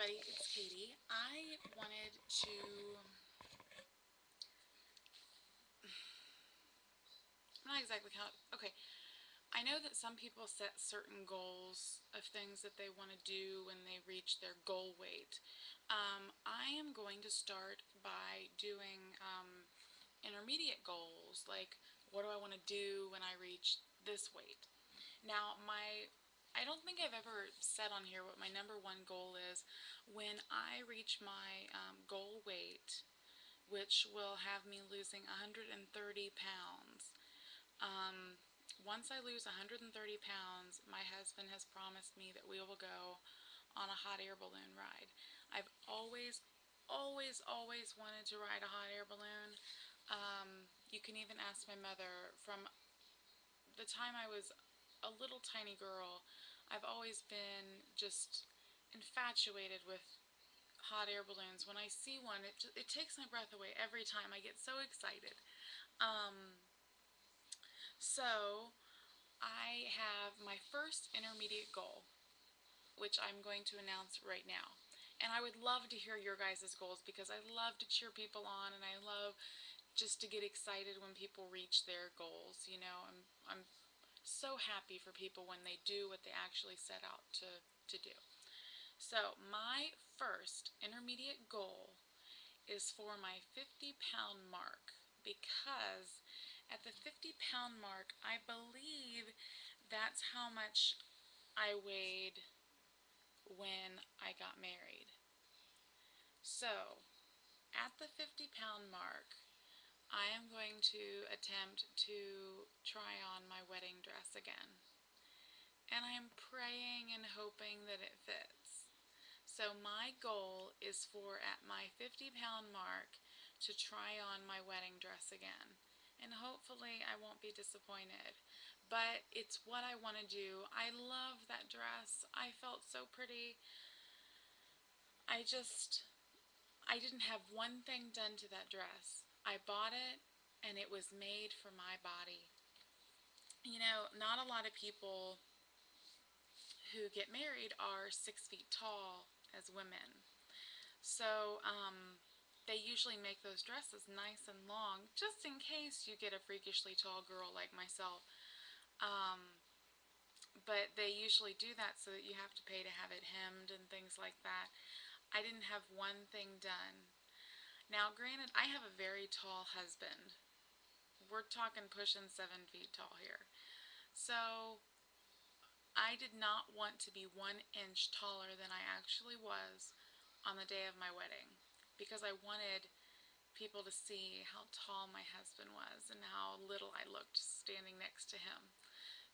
everybody, it's Katie. I wanted to, I'm not exactly how, okay, I know that some people set certain goals of things that they want to do when they reach their goal weight. I am going to start by doing intermediate goals, like what do I want to do when I reach this weight. Now, I don't think I've ever said on here what my number one goal is. When I reach my goal weight, which will have me losing 130 pounds. Um, Once I lose 130 pounds, my husband has promised me that we will go on a hot air balloon ride. I've always wanted to ride a hot air balloon. You can even ask my mother. From the time I was a little tiny girl, I've always been just infatuated with hot air balloons. When I see one, it takes my breath away every time. I get so excited. Um, so I have my first intermediate goal, which I'm going to announce right now. And I would love to hear your guys' goals because I love to cheer people on and I love just to get excited when people reach their goals. You know, I'm so happy for people when they do what they actually set out to do. So my first intermediate goal is for my 50-pound mark, because at the 50-pound mark, I believe that's how much I weighed when I got married. So at the 50-pound mark, I am going to attempt to try on my wedding dress again. And I am praying and hoping that it fits. So my goal is for, at my 50-pound mark, to try on my wedding dress again. And hopefully I won't be disappointed. But it's what I want to do. I love that dress. I felt so pretty. I didn't have one thing done to that dress. I bought it and it was made for my body. You know, not a lot of people who get married are 6 feet tall as women. So they usually make those dresses nice and long, just in case you get a freakishly tall girl like myself. Um, but they usually do that so that you have to pay to have it hemmed and things like that. I didn't have one thing done. Now, granted, I have a very tall husband. We're talking pushing 7 feet tall here. So I did not want to be 1 inch taller than I actually was on the day of my wedding, because I wanted people to see how tall my husband was and how little I looked standing next to him.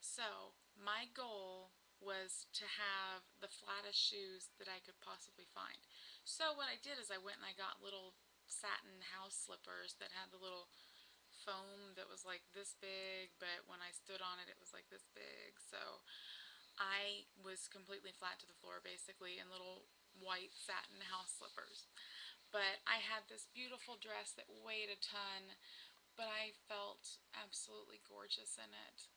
So my goal was to have the flattest shoes that I could possibly find. So what I did is I went and I got little satin house slippers that had the little foam that was like this big, but when I stood on it, it was like this big. So I was completely flat to the floor, basically, in little white satin house slippers. But I had this beautiful dress that weighed a ton, but I felt absolutely gorgeous in it.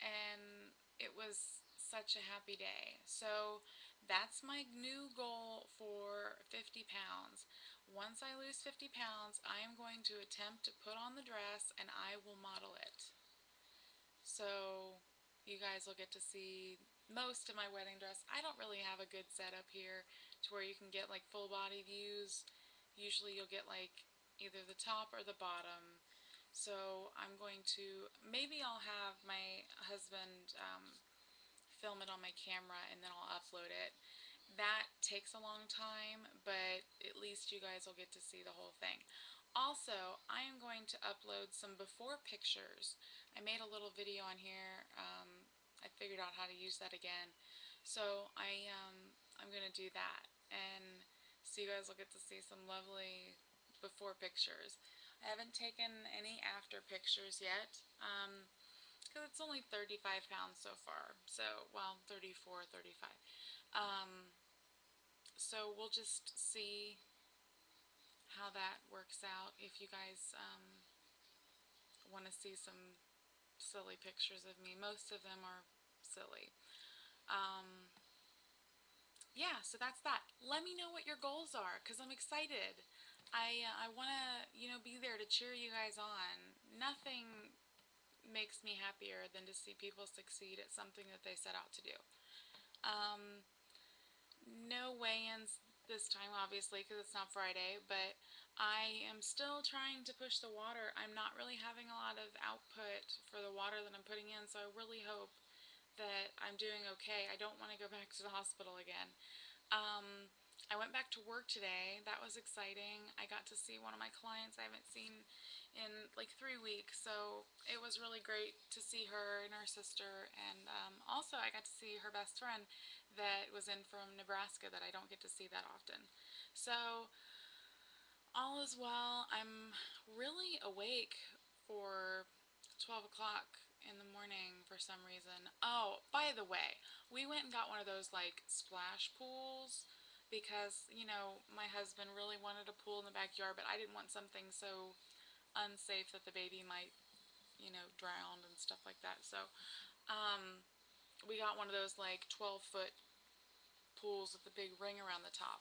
And it was such a happy day. So that's my new goal for 50 pounds. Once I lose 50 pounds, I am going to attempt to put on the dress and I will model it. So you guys will get to see most of my wedding dress. I don't really have a good setup here to where you can get like full body views. Usually you'll get like either the top or the bottom. So I'm going to, maybe I'll have my husband film it on my camera and then I'll upload it. That takes a long time, but at least you guys will get to see the whole thing. Also, I am going to upload some before pictures. I made a little video on here. I figured out how to use that again. So I'm going to do that. And so you guys will get to see some lovely before pictures. I haven't taken any after pictures yet. Because it's only 35 pounds so far. So, well, 34, 35. So we'll just see how that works out. If you guys want to see some silly pictures of me, most of them are silly. Yeah, yeah, so that's that. Let me know what your goals are because I'm excited. I want to, be there to cheer you guys on. Nothing makes me happier than to see people succeed at something that they set out to do. Um, no weigh-ins this time, obviously, because it's not Friday, but I am still trying to push the water. I'm not really having a lot of output for the water that I'm putting in, so I really hope that I'm doing okay. I don't want to go back to the hospital again. I went back to work today. That was exciting. I got to see one of my clients I haven't seen in like 3 weeks, so it was really great to see her and her sister. And also, I got to see her best friend that was in from Nebraska that I don't get to see that often. So, all is well. I'm really awake for 12 o'clock in the morning for some reason. Oh, by the way, we went and got one of those like splash pools because, my husband really wanted a pool in the backyard, but I didn't want something so unsafe that the baby might, drown and stuff like that. So, um, we got one of those like 12-foot pools with the big ring around the top.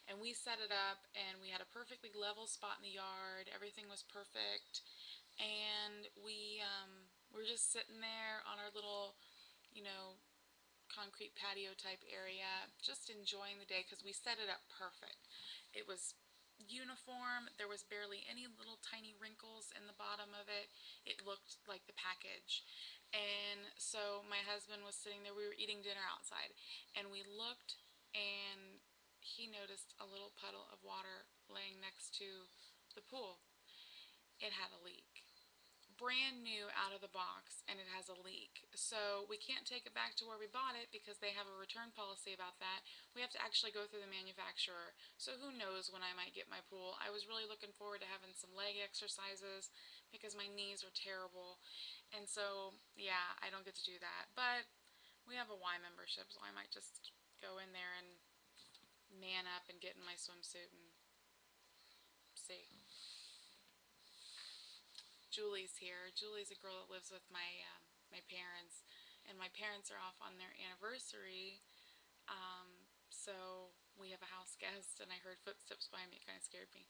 And we set it up and we had a perfectly level spot in the yard. Everything was perfect. And we were just sitting there on our little, you know, concrete patio type area, just enjoying the day because we set it up perfect. It was uniform. There was barely any little tiny wrinkles in the bottom of it. It looked like the package. And so my husband was sitting there. We were eating dinner outside, and we looked, and he noticed a little puddle of water laying next to the pool. It had a leak, brand new out of the box, and it has a leak. So we can't take it back to where we bought it because they have a return policy about that. We have to actually go through the manufacturer. So who knows when I might get my pool. I was really looking forward to having some leg exercises because my knees are terrible. And so, yeah, I don't get to do that. But we have a Y membership, so I might just go in there and man up and get in my swimsuit and see. Julie's here. Julie's a girl that lives with my parents, and my parents are off on their anniversary. So we have a house guest, and I heard footsteps behind me. It kind of scared me.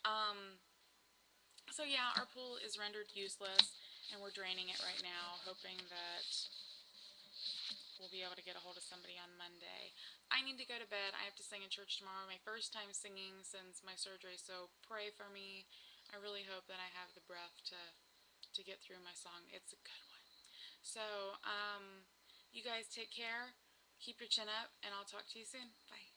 Um, so yeah, our pool is rendered useless, and we're draining it right now, hoping that we'll be able to get a hold of somebody on Monday. I need to go to bed. I have to sing in church tomorrow. My first time singing since my surgery, so pray for me. I really hope that I have the breath to get through my song. It's a good one. So, you guys take care. Keep your chin up, and I'll talk to you soon. Bye.